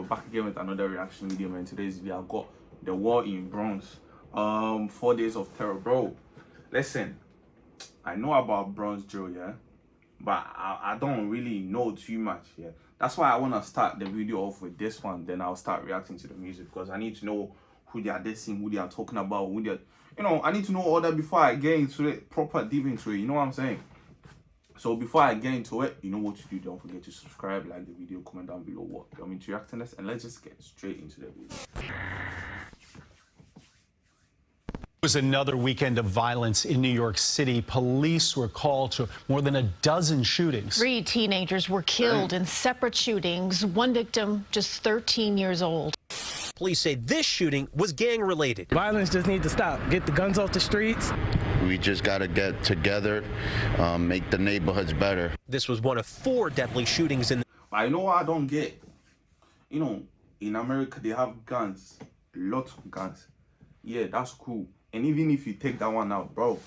back again with another reaction video, man. Today's video, I've got the war in Bronx. 4 days of terror, bro. Listen, I know about Bronx drill, yeah, but I don't really know too much, yeah. That's why I want to start the video off with this one, then I'll start reacting to the music, because I need to know who they are dissing, who they are talking about, who they're, I need to know all that before I get into it, proper deep into it, you know what I'm saying? So before I get into it, you know what to do. Don't forget to subscribe, like the video, comment down below what you want me to react to this, and let's just get straight into the video. It was another weekend of violence in New York City. Police were called to more than a dozen shootings. 3 teenagers were killed in separate shootings. One victim just 13 years old. Police say this shooting was gang-related. Violence just needs to stop. Get the guns off the streets. We just got to get together, make the neighborhoods better. This was one of 4 deadly shootings in I know what I don't get. In America, they have guns. Lots of guns. Yeah, that's cool. And even if you take that one out, bro,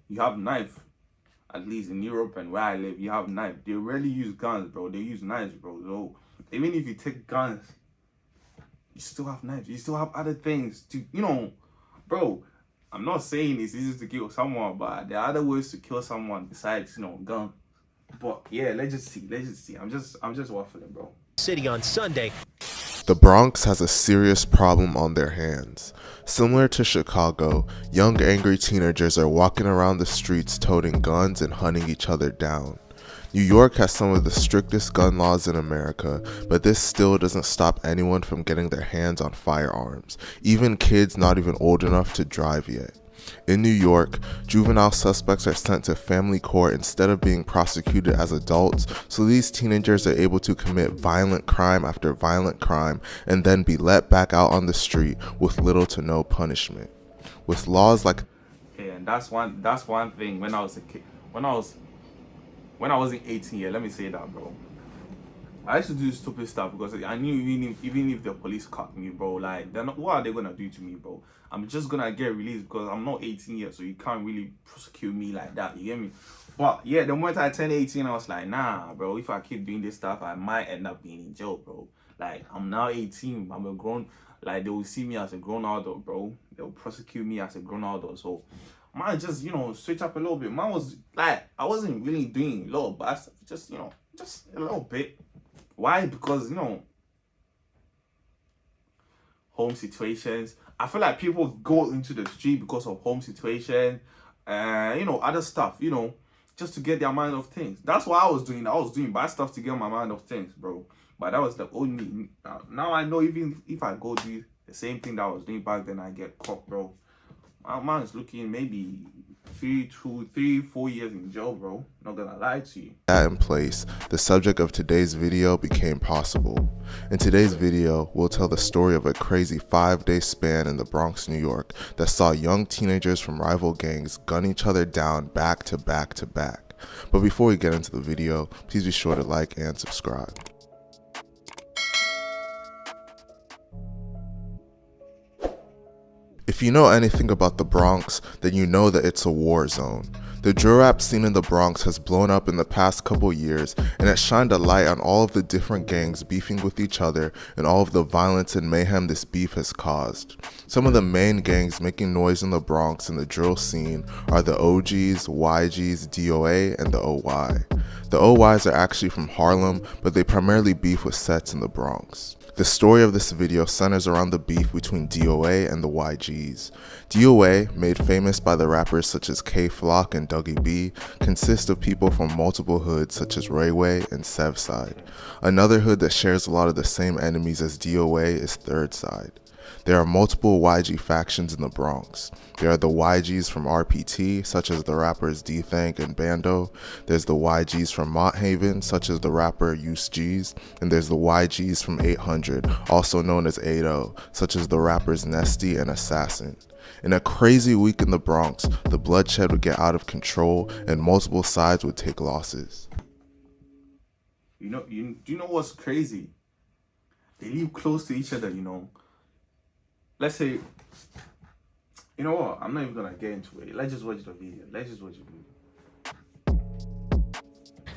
you have knife. At least in Europe and where I live, you have knife. They rarely use guns, bro. They use knives, bro. So even if you take guns, you still have knives. You still have other things to, bro. I'm not saying it's easy to kill someone, but there are other ways to kill someone besides, gun. But yeah, let's just see. I'm just waffling, bro. City on Sunday. The Bronx has a serious problem on their hands. Similar to Chicago, young angry teenagers are walking around the streets toting guns and hunting each other down. New York has some of the strictest gun laws in America, but this still doesn't stop anyone from getting their hands on firearms, even kids not even old enough to drive yet. In New York, juvenile suspects are sent to family court instead of being prosecuted as adults, so these teenagers are able to commit violent crime after violent crime and then be let back out on the street with little to no punishment. With laws like and that's one thing. When I was a kid, when I wasn't 18 yet, let me say that, bro, I used to do stupid stuff because I knew even if the police caught me, bro, like, what are they gonna do to me, bro? I'm just gonna get released because I'm not 18 yet, so you can't really prosecute me like that, you get me? But yeah, the moment I turned 18, I was like, nah, bro, if I keep doing this stuff, I might end up being in jail, bro. Like, I'm now 18, I'm a grown, like, they will see me as a grown adult, bro. They'll prosecute me as a grown adult, so mine just, switch up a little bit. Mine was like, I wasn't really doing a lot bad stuff, just a little bit. Why? Because, home situations. I feel like people go into the street because of home situation, other stuff, just to get their mind off things. That's what I was doing. I was doing bad stuff to get my mind off things, bro. But that was the only, now I know even if I go do the same thing that I was doing back then, I get caught, bro. My man is looking maybe 4 years in jail, bro. Not gonna lie to you. That in place, the subject of today's video became possible. In today's video, we'll tell the story of a crazy 5-day span in the Bronx, New York that saw young teenagers from rival gangs gun each other down back to back to back. But before we get into the video, please be sure to like and subscribe. If you know anything about the Bronx, then you know that it's a war zone. The drill rap scene in the Bronx has blown up in the past couple years, and it shined a light on all of the different gangs beefing with each other and all of the violence and mayhem this beef has caused. Some of the main gangs making noise in the Bronx in the drill scene are the OGs, YGs, DOA, and the OY. The OYs are actually from Harlem, but they primarily beef with sets in the Bronx. The story of this video centers around the beef between DOA and the YGs. DOA, made famous by the rappers such as K-Flock and Dougie B, consists of people from multiple hoods such as Rayway and Sevside. Another hood that shares a lot of the same enemies as DOA is Third Side. There are multiple YG factions in the Bronx. There are the YGs from RPT, such as the rappers D-Thank and Bando. There's the YGs from Mott Haven, such as the rapper Use G's. And there's the YGs from 800, also known as 8-0, such as the rappers Nesty and Assassin. In a crazy week in the Bronx, the bloodshed would get out of control and multiple sides would take losses. Do you know what's crazy? They live close to each other, Let's say, you know what? I'm not even gonna get into it. Let's just watch the video.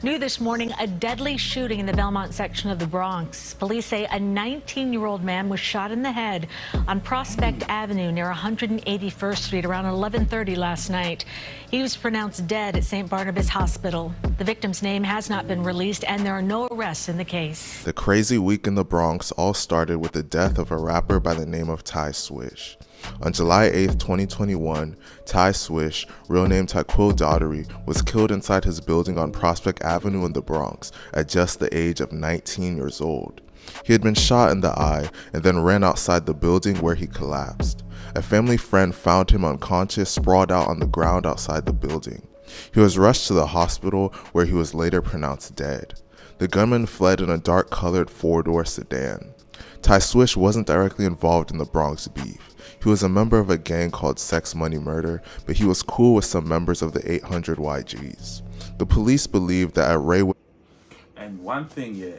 New this morning, a deadly shooting in the Belmont section of the Bronx. Police say a 19-year-old man was shot in the head on Prospect Avenue near 181st Street around 11:30 last night. He was pronounced dead at St. Barnabas Hospital. The victim's name has not been released, and there are no arrests in the case. The crazy week in the Bronx all started with the death of a rapper by the name of Ty Swish. On July 8, 2021, Ty Swish, real name Tyquil Daughtery, was killed inside his building on Prospect Avenue in the Bronx at just the age of 19 years old. He had been shot in the eye and then ran outside the building where he collapsed. A family friend found him unconscious, sprawled out on the ground outside the building. He was rushed to the hospital where he was later pronounced dead. The gunman fled in a dark-colored four-door sedan. Ty Swish wasn't directly involved in the Bronx beef. He was a member of a gang called Sex Money Murder, but he was cool with some members of the 800 YGs. The police believed that at Ray... And one thing, yeah,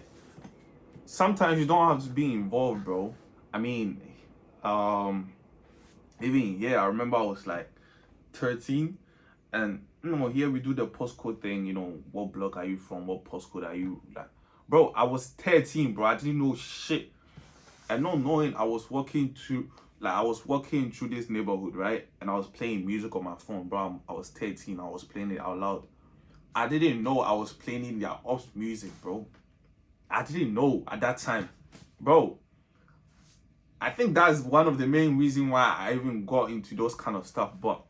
sometimes you don't have to be involved, bro. I mean, even, yeah, I remember I was like 13, and, you know, here we do the postcode thing, you know, what block are you from, what postcode are you, like, bro, I was 13, bro, I didn't know shit. And not knowing, I was walking through this neighborhood, right? And I was playing music on my phone, bro. I was 13, I was playing it out loud. I didn't know I was playing their ops music, bro. I didn't know at that time, bro. I think that's one of the main reasons why I even got into those kind of stuff. But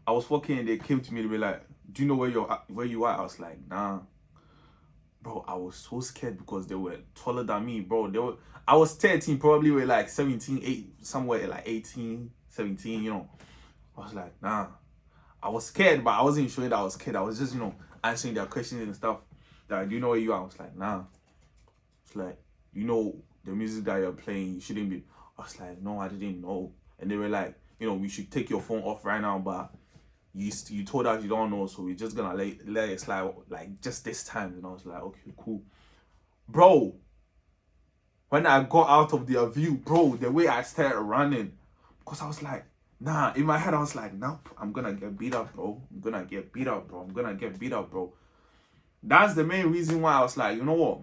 I was walking and they came to me to be like, do you know where you are? I was like, nah. Bro, I was so scared because they were taller than me, bro. I was 13, probably were like 17, 8, somewhere like 18, 17, you know. I was like, nah. I was scared, but I wasn't showing that I was scared. I was just, you know, answering their questions and stuff. Like, do you know where you are? I was like, nah. It's like, you know the music that you're playing, you shouldn't be. I was like, no, I didn't know. And they were like, you know, we should take your phone off right now, but you told us you don't know, so we're just gonna let it slide like just this time. And I was like, okay, cool. Bro, when I got out of their view, bro, the way I started running, because I was like, nah, in my head I was like, nope, I'm gonna get beat up, bro. I'm gonna get beat up, bro. That's the main reason why I was like, you know what?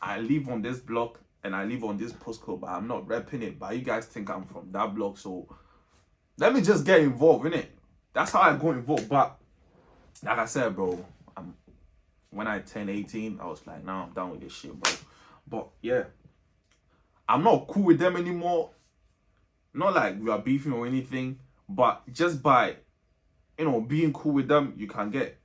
I live on this block and I live on this postcode, but I'm not repping it. But you guys think I'm from that block, so let me just get involved in it. That's how I got involved. But like I said, bro, when I turned 18, I was like, nah, I'm done with this shit, bro. But yeah, I'm not cool with them anymore. Not like we are beefing or anything, but just by, you know, being cool with them, you can get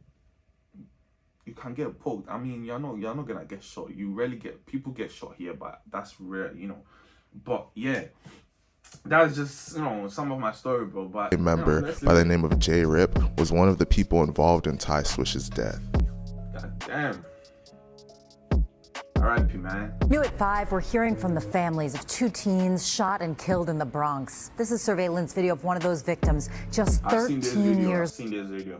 poked. I mean, you're not gonna get shot. You rarely people get shot here, but that's rare, you know. But yeah, that's just, you know, some of my story, bro. But a member by the name of J Rip was one of the people involved in Ty Swish's death. God damn. R.I.P. man. New at 5, we're hearing from the families of 2 teens shot and killed in the Bronx. This is surveillance video of one of those victims, just 13 years,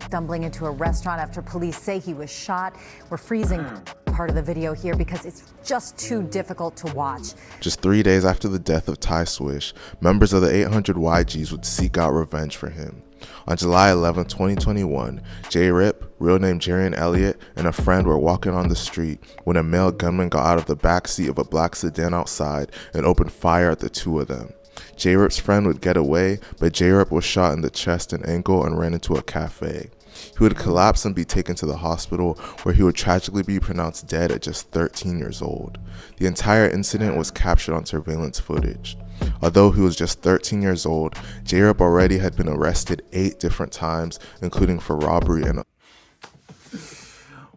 stumbling into a restaurant after police say he was shot. We're freezing part of the video here because it's just too difficult to watch. Just 3 days after the death of Ty Swish, members of the 800 YGs would seek out revenge for him. On July 11, 2021, J Rip, real name Jarian Elliott, and a friend were walking on the street when a male gunman got out of the back seat of a black sedan outside and opened fire at the two of them. J Rip's friend would get away, but J Rip was shot in the chest and ankle and ran into a cafe. He would collapse and be taken to the hospital, where he would tragically be pronounced dead at just 13 years old. The entire incident was captured on surveillance footage. Although he was just 13 years old, J Rip already had been arrested 8 different times, including for robbery and...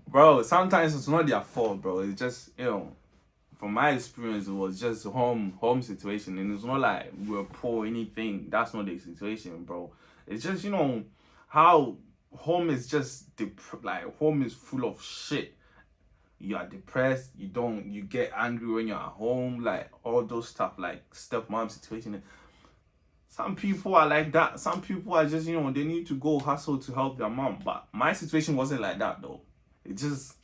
Bro, sometimes it's not their fault, bro. It's just, you know, from my experience, it was just home situation, and it's not like we're poor or anything. That's not the situation, bro. It's just, you know, how home is just home is full of shit. You are depressed, you get angry when you're at home, like all those stuff, like stepmom situation. Some people are like that. Some people are just, you know, they need to go hustle to help their mom. But my situation wasn't like that though. It just,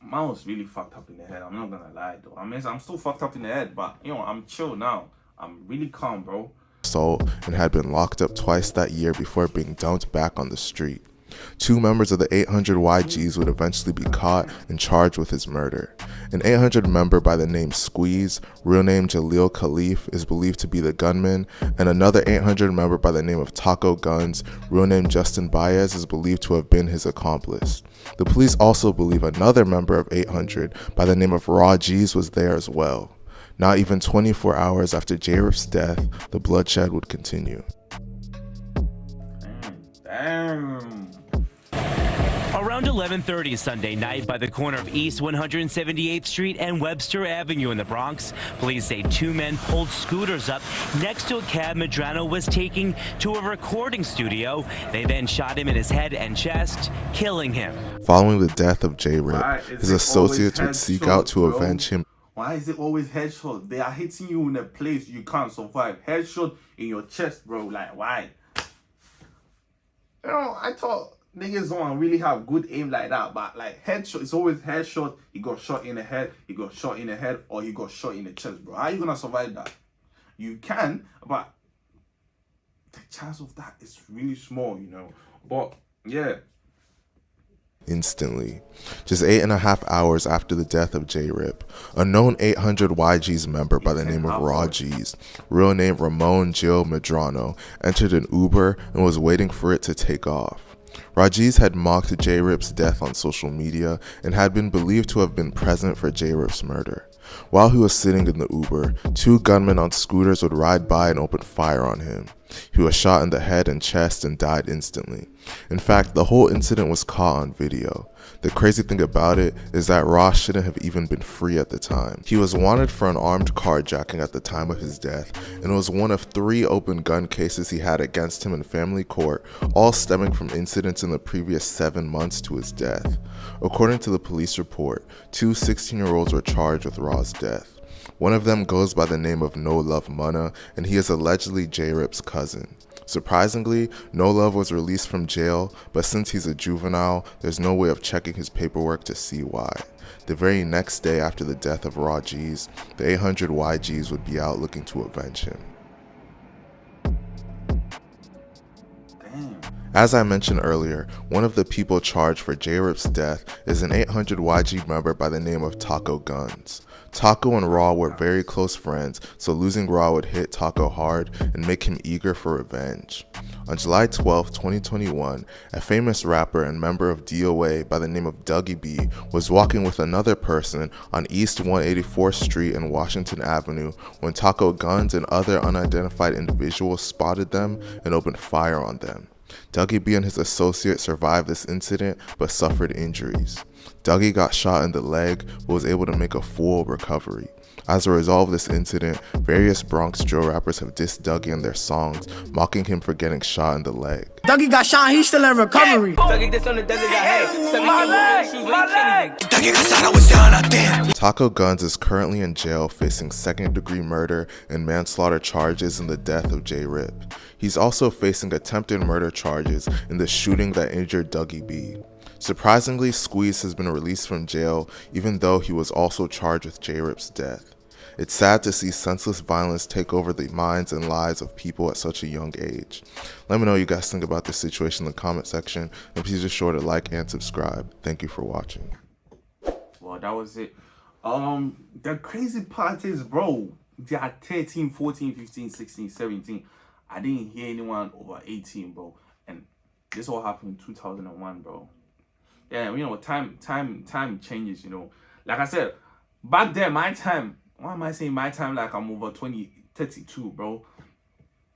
mine was really fucked up in the head. I'm not gonna lie though. I mean, I'm still fucked up in the head, but you know, I'm chill now. I'm really calm, bro. Assault and had been locked up twice that year before being dumped back on the street. 2 members of the 800 YGs would eventually be caught and charged with his murder. An 800 member by the name Squeeze, real name Jaleel Khalif, is believed to be the gunman, and another 800 member by the name of Taco Guns, real name Justin Baez, is believed to have been his accomplice. The police also believe another member of 800 by the name of Raw G's was there as well. Not even 24 hours after J-Rip's death, the bloodshed would continue. Damn. Around 11:30 Sunday night by the corner of East 178th Street and Webster Avenue in the Bronx, police say 2 men pulled scooters up next to a cab Medrano was taking to a recording studio. They then shot him in his head and chest, killing him. Following the death of J-Rip, his associates would seek out to avenge him. Why is it always headshot? They are hitting you in a place you can't survive. Headshot in your chest, bro. Like, why? You know, I thought niggas don't really have good aim like that, but like headshot, it's always headshot. He got shot in the head, he got shot in the head, or he got shot in the chest, bro. How are you gonna survive that? You can, but the chance of that is really small, you know. But yeah. Instantly. Just 8.5 hours after the death of J-Rip, a known 800 YG's member by the name of Raw G's, real name Ramon Gil Medrano, entered an Uber and was waiting for it to take off. Rajiz had mocked J-Rip's death on social media and had been believed to have been present for J-Rip's murder. While he was sitting in the Uber, 2 gunmen on scooters would ride by and open fire on him. He was shot in the head and chest and died instantly. In fact, the whole incident was caught on video. The crazy thing about it is that Ross shouldn't have even been free at the time. He was wanted for an armed carjacking at the time of his death, and was one of 3 open gun cases he had against him in family court, all stemming from incidents in the previous 7 months to his death. According to the police report, 2 16-year-olds were charged with Ross' death. One of them goes by the name of No Love Munna, and he is allegedly J-Rip's cousin. Surprisingly, No Love was released from jail, but since he's a juvenile, there's no way of checking his paperwork to see why. The very next day after the death of Raw G's, the 800 YGs would be out looking to avenge him. As I mentioned earlier, one of the people charged for J-Rip's death is an 800 YG member by the name of Taco Guns. Taco and Raw were very close friends, so losing Raw would hit Taco hard and make him eager for revenge. On July 12, 2021, a famous rapper and member of DOA by the name of Dougie B was walking with another person on East 184th Street and Washington Avenue when Taco Guns and other unidentified individuals spotted them and opened fire on them. Dougie B and his associate survived this incident but suffered injuries. Dougie got shot in the leg but was able to make a full recovery. As a result of this incident, various Bronx drill rappers have dissed Dougie in their songs, mocking him for getting shot in the leg. Dougie got shot, he's still in recovery. Taco Guns is currently in jail facing second-degree murder and manslaughter charges in the death of J-Rip. He's also facing attempted murder charges in the shooting that injured Dougie B. Surprisingly, Squeeze has been released from jail even though he was also charged with J-Rip's death. It's sad to see senseless violence take over the minds and lives of people at such a young age. Let me know what you guys think about this situation in the comment section, and please be sure to like and subscribe. Thank you for watching. Well, that was it. The crazy part is, bro, they are 13, 14, 15, 16, 17. I didn't hear anyone over 18, bro. And this all happened in 2001, bro. Yeah, you know, time changes, you know. Like I said, back then, my time, why am I saying my time like I'm over 32, bro?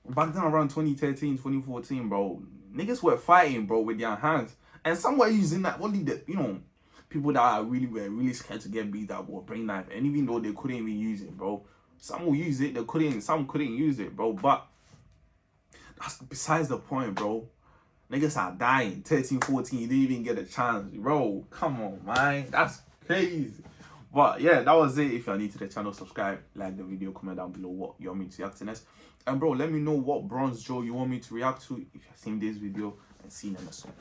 Back then, around 2013, 2014, bro, niggas were fighting, bro, with their hands. And some were using that, only the, you know, people that are were really scared to get beat up or bring knife. And even though they couldn't even use it, bro. Some will use it, some couldn't use it, bro. But that's besides the point, bro. Niggas are dying. 13, 14, you didn't even get a chance. Bro, come on, man. That's crazy. But yeah, that was it. If you're new to the channel, subscribe, like the video, comment down below what you want me to react to next. And bro, let me know what Bronx Joe you want me to react to if you've seen this video, and see you in the next one.